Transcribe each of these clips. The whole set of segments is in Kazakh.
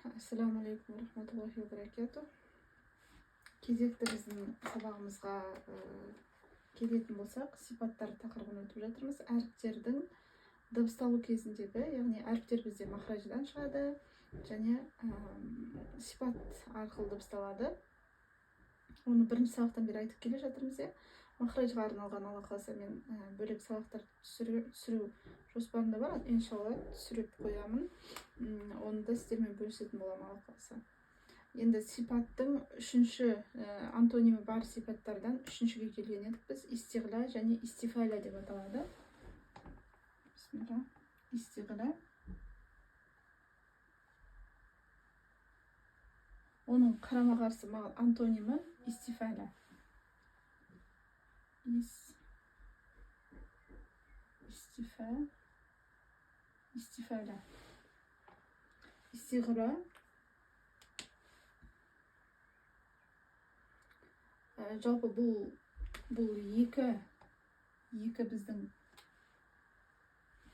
Ассаламу алейкум рахматуллахи ва баракату. Кезекті біздің сабағымызға келетін болсақ, сипаттар тақырыбын өтіп жатырмыз. Әріптердің дыбысталу кезіндегі, яғни әріптер бізде махраждан шығады және сипат арқылы дыбысталады. Оны бірінші сабақтан бері айтып келе жатырмыз. Махражға арналған Алла қаласа мен бөлек сабақтар түсіру жоспарымда бар. Иншалла түсіріп қоямын. Оны да сіздермен бөлісетін боламын Алла қаласа. Енді сипаттың үшінші антонимі бар сипаттардан үшіншіге келген едік біз. Истиғла және истифаля деп аталады. Бисмилла. Истиғла. Оның қарама қарсы антонимі истифаля. Истифаля. Истиғла. Жалпы бұл екі біздің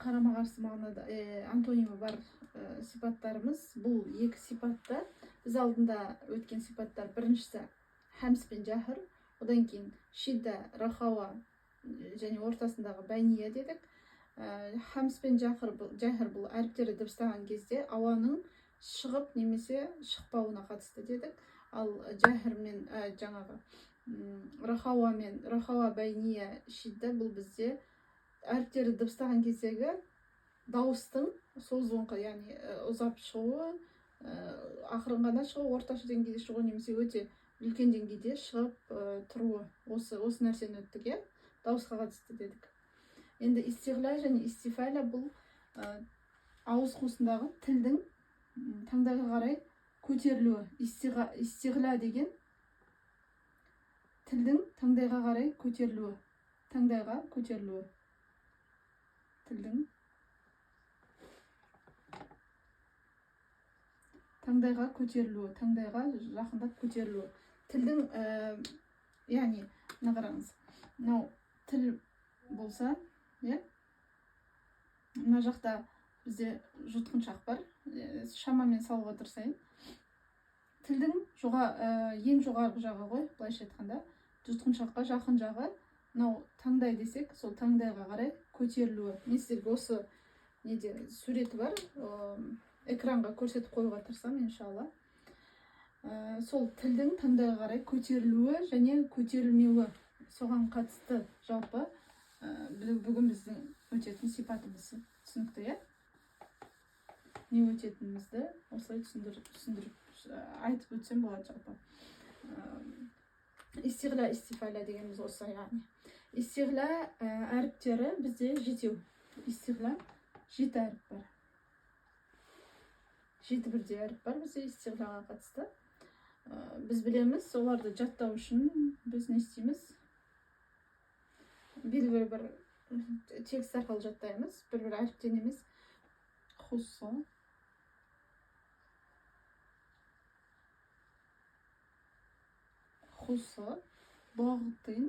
қарама қарсы мағынада антонимі бар сипаттарымыз. Бұл екі сипатта біз алдында өткен сипаттар біріншісі хамс пен жахр, одан кейін шидда, рахауа және ортасындағы бәйния дедік. Хамс пен жахр бұл әріптерді дыбыстаған кезде ауаның шығып немесе шықпауына қатысты дедік. Ал жахр мен жаңағы рахауа бәйния шидда бұл бізде әріптерді дыбыстаған кездегі дауыстың созылыңқы, яғни ұзап шығуы, ақырын ғана шығу, орташа деңгейде шығу немесе өте үлкен деңгейде шығып тұруы. Осы нәрсені өттік, дауысқа қатысты дедік. Енді истиғла және истифаля бұл ауыз қуысындағы тілдің таңдайға қарай көтерілуі. Истиғла деген тілдің таңдайға қарай көтерілуі. Таңдайға көтерілуі. Тілдің таңдайға көтерілуі, таңдайға жақындап көтерілуі. Тілдің, яғни, мына қараңыз, мынау тіл болса, мына жақта бізде жұтқыншақ бар, шамамен салуға тырысайын. Тілдің ең жоғарғы жағы ғой, былайша айтқанда, жұтқыншаққа жақын жағы, мынау таңдай десек, сол таңдайға қарай көтерілуі. Мен сіздерге осы суреті бар, экранға көрсетіп қоюға тырысамын, иншалла. Сол тілдің таңдайға қарай көтерілуі және көтерілмеуі, соған қатысты жалпы бүгін біздің өтетін сипатымыз түсінікті, не өтетінімізді осылай түсіндіріп айтып өтсем болады жалпы. Истиғла, истифаля дегеніміз осы, яғни. Истиғла әріптері бізде жетеу. Истиғла 7 әріп бар. 7 бірдей әріп бар бізде истиғлаға қатысты. Біз білеміз, оларды жаттау үшін біз не істейміз? Белгілі бір текст арқылы жаттаймыз. Бір әріптен емес. Хусса, бағытын,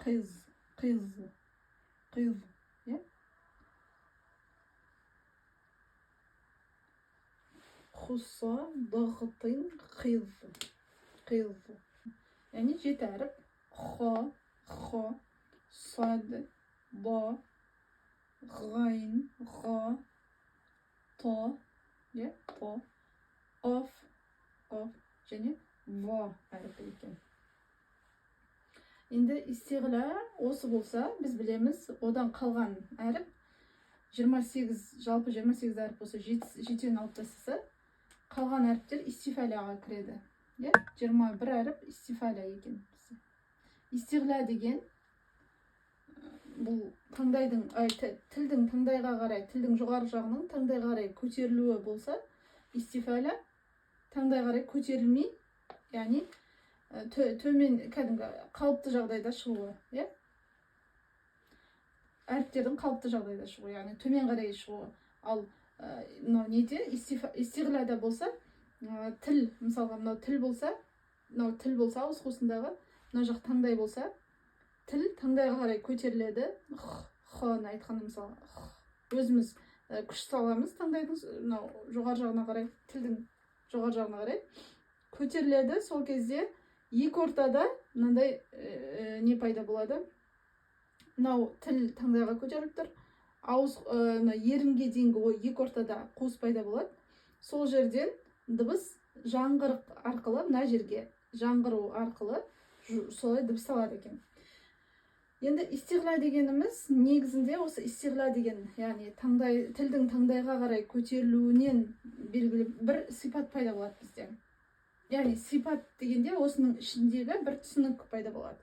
қиз, Хусса, бағытын, қиз. Яғни 7 әріп. Хо, сад, ба, ғайн, ға, та, қаф және ва әріпі екен. Енді истиғла осы болса, біз білеміз, одан қалған әріп 28, жалпы 28 әріп болса, 7-ен алып тастаса, қалған әріптер истифаляға кіреді. 21 әріп истифаля екен. Истиғла деген бұл тілдің таңдайға қарай, тілдің жоғары жағының таңдайға қарай көтерілуі болса, истифаля таңдайға қарай көтерілмей, яғни төмен кәдімгі қалыпты жағдайда шығуы, әріптердің қалыпты жағдайда шығуы, яғни төмен қарай шығуы. Ал истиғлада болса, тіл, мысалға мынау тіл болса, ауыз қуысындағы, мына жақ таңдай болса, тіл таңдайға қарай көтеріледі. Х-ны айтқанда мысалы өзіміз күш саламыз таңдайдың мынау жоғары жағына қарай, тілдің жоғары жағына қарай көтеріледі. Сол кезде екі ортада мынандай не пайда болады. Мынау тіл таңдайға көтеріліп тұр. Ауыз ерінге дейінгі екі ортада қуыс пайда болады. Сол жерден дыбыс жаңғырық арқылы мына жерге жаңғыру арқылы солай дыбысталады екен. Енді истиғла дегеніміз негізінде осы истиғла деген, яғни тілдің таңдайға қарай көтерілуінен белгілі бір сипат пайда болады бізде. Яғни сипат дегенде осының ішіндегі бір түсінік пайда болады.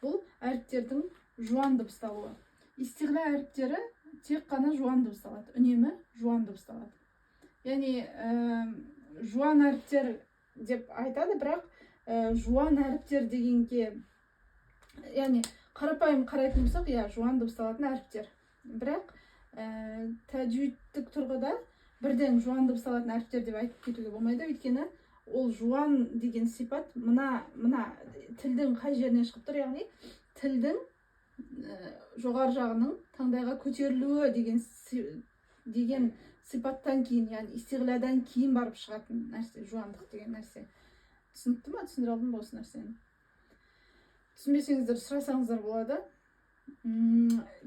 Бұл әріптердің жуан дыбысталуы. Истиғла әріптері тек қана жуан дыбысталады, үнемі жуан дыбысталады. Яғни жуан әріптер деп айтады, бірақ жуан әріптер дегенге, яғни қарапайым қарайтын болсақ, жуан дыбысталатын әріптер. Бірақ тәжвидтік тұрғыда бірден жуан дыбысталатын әріптер деп айтып кетуге болмайды, өйткені ол жуан деген сипат мына тілдің қай жерінен шығып тұр, яғни тілдің жоғары жағының таңдайға көтерілуі деген сипаттан кейін, яғни истиғладан кейін барып шығатын нәрсе, жуандық деген нәрсе. Түсінікті ма? Түсіндіре алдым ба осы нәрсені? Түсінбесеңіздер сұрасаңыздар болады.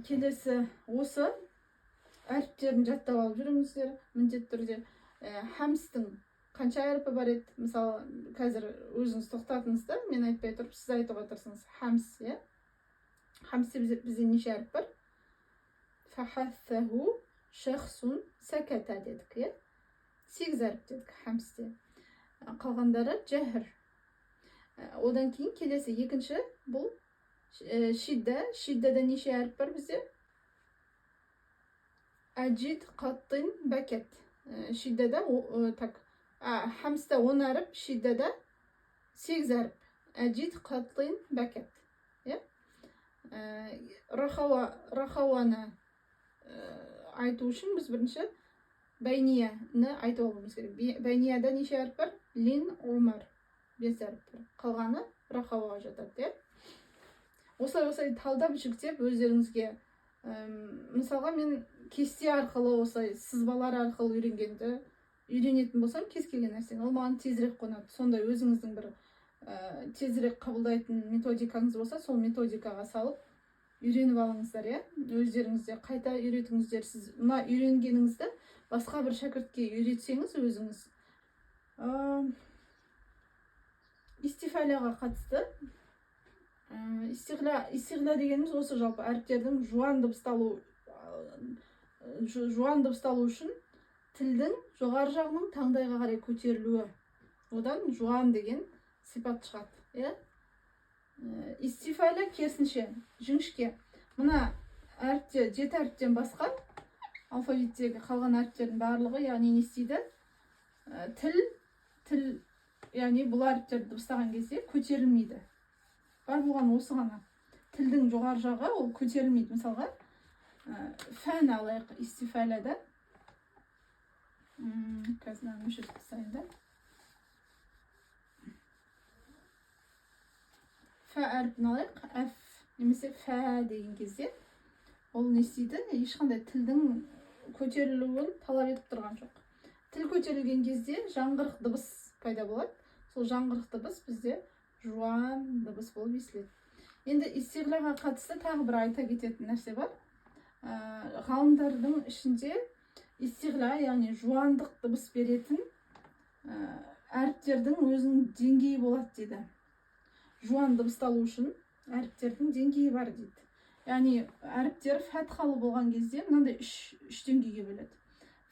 Келесі осы әріптерін жаттап алып жүріңіздер міндетті түрде. Хамстың қанша әріпі бар еді? Мысалы, қазір өзіңіз тоқтатыңыз да, мен айтпай тұрып, сіз айтуға тырысыңыз. Хамс, Хамсте бізде неше әріп бар? Фахассаху шахсун саката дедік, 8 әріп дедік хамсте. Қалғандары жәһр. Одан кейін келесі екінші бұл шидда. Шиддада неше әріп бар бізде? Аджид, қаттин, бәкет. Шиддада, хамста 10 әріп, шиддада 8 әріп. Аджид, қаттин, бәкет. Рахауаны айту үшін біз бірінші бәйнияны айтып алуымыз керек. Бәйнияда неше әріп бар? Лин, омар. 5 әріп бар. Қалғаны рахауаға жатады. Осылай талдап жүктеп өздеріңізге, мысалға мен кесте арқылы, осылай сызбалар арқылы үйренетін болсам, кез келген нәрсені, ол маған тезірек қонады. Сондай өзіңіздің бір тезірек қабылдайтын методикаңыз болса, сол методикаға салып үйреніп алыңыздар. Өздеріңізде қайта үйретіңіздер. Сіз мына үйренгеніңізді басқа бір шәкіртке үйретсеңіз өзіңіз. Истифаляға қатысты. Истиғла дегеніміз осы жалпы әріптердің жуан дыбысталу үшін тілдің жоғары жағының таңдайға қарай көтерілуі. Одан жуан деген сипат шығады. Истифаля керісінше, жіңішке. Мына әріптер, 7 әріптен басқа алфавиттегі қалған әріптердің барлығы, яғни не істейді? Тіл, яғни бұл әріптерді дыбыстаған кезде көтерілмейді. Бар болған осы ғана. Тілдің жоғары жағы ол көтерілмейді. Мысалға, фән алайық истифаляда. Қазір мүшет қысайын да. Фә әріпін алайық, әф, немесе фә деген кезде, ол не істейді? Ешқандай тілдің көтерілуін талап етіп тұрған жоқ. Тіл көтерілген кезде жаңғырық дыбыс пайда болады. Сол жаңғырық дыбыс бізде жуан дыбыс болып естіледі. Енді истиғлаға қатысты тағы бір айта кететін нәрсе бар. Ғалымдардың ішінде истиғла, яғни жуандық дыбыс беретін әріптердің өзінің деңгейі болады дейді. Жуан дыбысталу үшін әріптердің деңгейі бар дейді. Яғни әріптер фәтхалы болған кезде мынандай 3 деңгейге бөледі.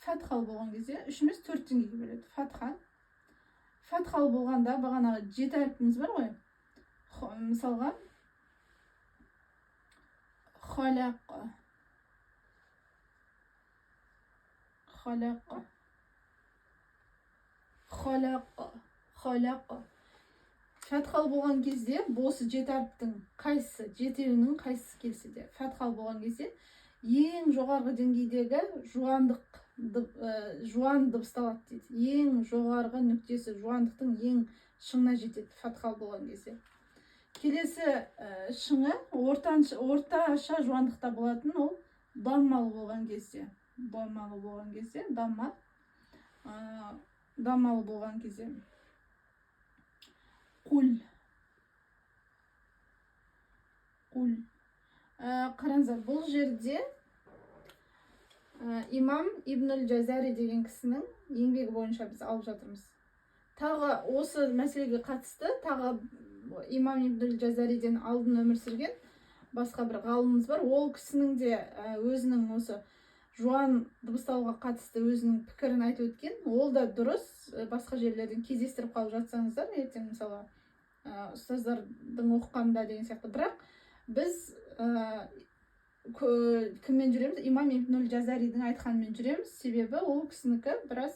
Фәтхалы болған кезде 3 емес 4 деңгейге бөледі. Фәтхалы болғанда бағанағы 7 әріпіміз бар ғой. Мысалға халаққа, фәтхалы болған кезде осы 7 әріптің қайсысы, 7-інің қайсысы келсе де, фәтхалы болған кезде ең жоғарғы деңгейдегі жуан дыбысталады дейді. Ең жоғарғы нүктесі жуандықтың ең шыңына жетеді фәтхалы болған кезде. келесі шыңы орташа жуандықта болатын, ол даммалы болған кезде. Даммалы болған кезде. Құл. Қараңыздар, бұл жерде имам Ибн Жазари деген кісінің еңбегі бойынша біз алып жатырмыз. Тағы осы мәселеге қатысты, тағы имам Ибн Жазариден алдын өмір сүрген басқа бір ғалымымыз бар. Ол кісінің де өзінің осы жуан дыбыстауға қатысты өзінің пікірін айтып өткен. Ол да дұрыс. Басқа жерлерден кездестіріп қалып жатсаңыздар, ертең мысалы ұстаздардың оқығанда деген сияқты. Бірақ біз кіммен жүреміз? Имам Ибн Жазаридің айтқанымен жүреміз. Себебі ол кісінікі біраз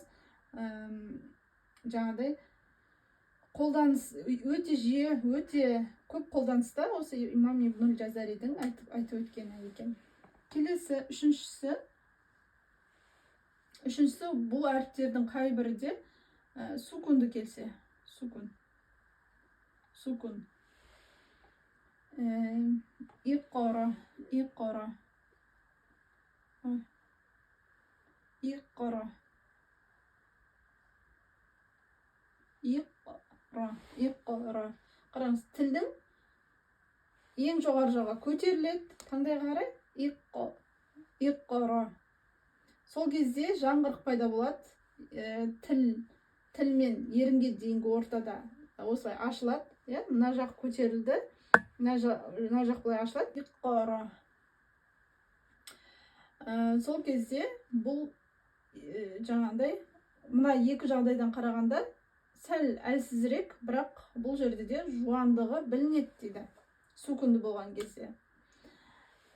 жаңағыдай қолданыс өте жиі, өте көп қолданыста осы имам Ибн Жазаридің айтып өткені екен. Келесі үшіншісі бұл әріптердің қай бірі де сукунды келсе. Сукун. Иққара. Қараңыз, тілдің ең жоғары жаға көтеріледі, таңдайға қарай. Иққара. Сол кезде жаңғырық пайда болады. Тіл мен ерінге дейінгі ортада осылай ашылады. Мына жақ көтерілді, мына жақ былай ашылады. Иққара. Сол кезде бұл жаңағыдай, мына екі жағдайдан қарағанда сәл әлсізірек, бірақ бұл жерде де жуандығы білінеді дейді, сукунды болған кезде.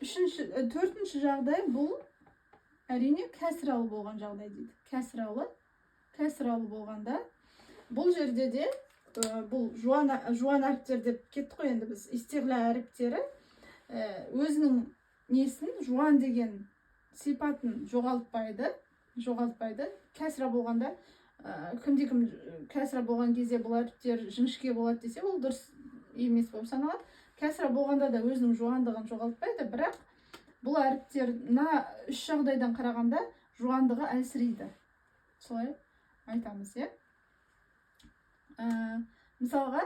Төртінші жағдай бұл әрине кәсіралы болған жағдай дейді. Кәсіралы болғанда бұл жерде де бұл жуан әріптер деп кеттік қой енді біз. Истиғла әріптері өзінің несін, жуан деген сипатын жоғалтпайды. Кәсіра болғанда кім кәсіра болған кезде бұл әріптер жіңішке болады десе, ол дұрыс емес болып саналады. Кәсіра болғанда да өзінің жуандығын жоғалтпайды, бірақ бұл әріптер үш жағдайдан қарағанда жуандығы әлсірейді. Солай айтамыз, мысалға,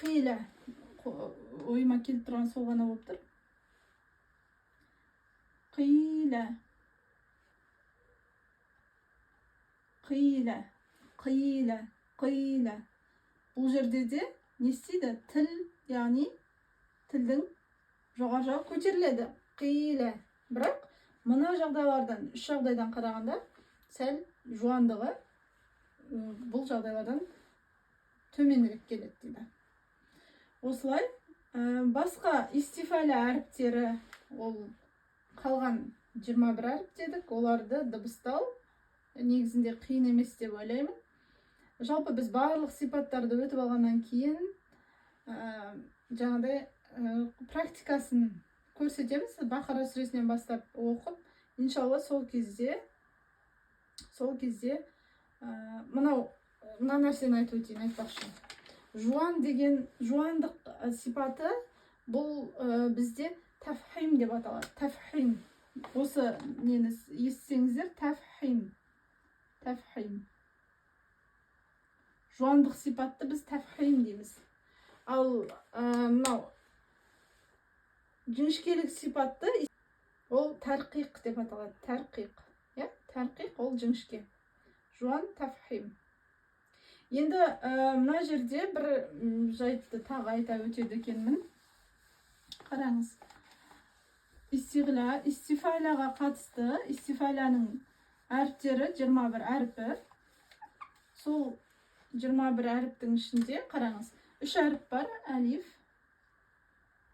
қийлә, ойыма келіп тұрған сол ғана болып тұр. Қийлә. Бұл жерде де не істейді? Тіл, яғни тілдің жоғары жағы көтеріледі. Қийлә. Бірақ мына жағдайлардан, үш жағдайдан қарағанда сәл жуандығы бұл жағдайлардан төменірек келеді дейді. Осылай басқа истифәлі әріптері, ол қалған 21 әріп дедік, оларды дыбыстау негізінде қиын емес деп ойлаймын. Жалпы біз барлық сипаттарды өтіп алғаннан кейін жаңағыдай практикасын көрсетеміз. Бақара сүресінен бастап оқып, иншалла сол кезде мына нәрсені айтпақшы. Жуандық сипаты бұл бізде тәфхим деп аталады. Тәфхим. Осы нені естісеңіздер, тәфхим. Жуандық сипатты біз тәфхим дейміз. Ал мынау жіңішкелік сипатты ол тәрқиқ деп аталады. Тәрқиқ ол жіңішке. Жуан тәфхим. Енді мына жерде бір жайтты тағы айта өтеді екенмін. Қараңыз. Истифаляға қатысты, истифаляның әріптері 21 әріпі. Сол 21 әріптің ішінде қараңыз. 3 әріп бар.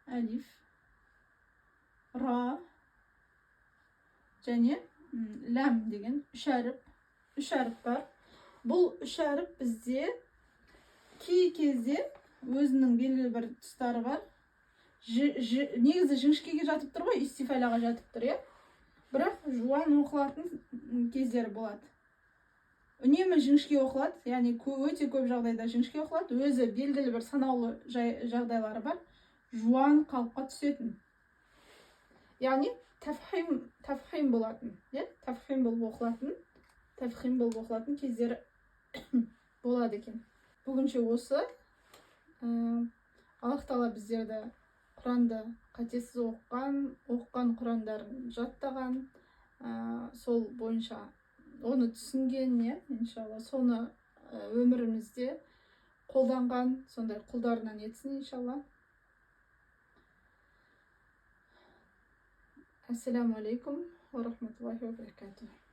Әлиф, ра және ләм деген 3 әріп бар. Бұл 3 әріп бізде кей кезде өзінің белгілі бір тұстары бар. Негізі жіңішкеге жатып тұр ғой, истифаляға жатып тұр, бірақ жуан оқылатын кездері болады. үнемі жіңішке оқылады, яғни өте көп жағдайда жіңішке оқылады, өзі белгілі бір санаулы жағдайлары бар, жуан қалыпқа түсетін. Яғни тафхим болатын, тафхим болып оқылатын кездері болады екен. Бүгінше осы. Аллах тағала біздерді Құранды қатесіз оқыған Құрандарын жаттаған, сол бойынша оны түсінген, иншалла, соны өмірімізде қолданған, сондай құлдарынан етсін, иншалла. Ассаламу алейкум ва рахматуллахи ва баракатух.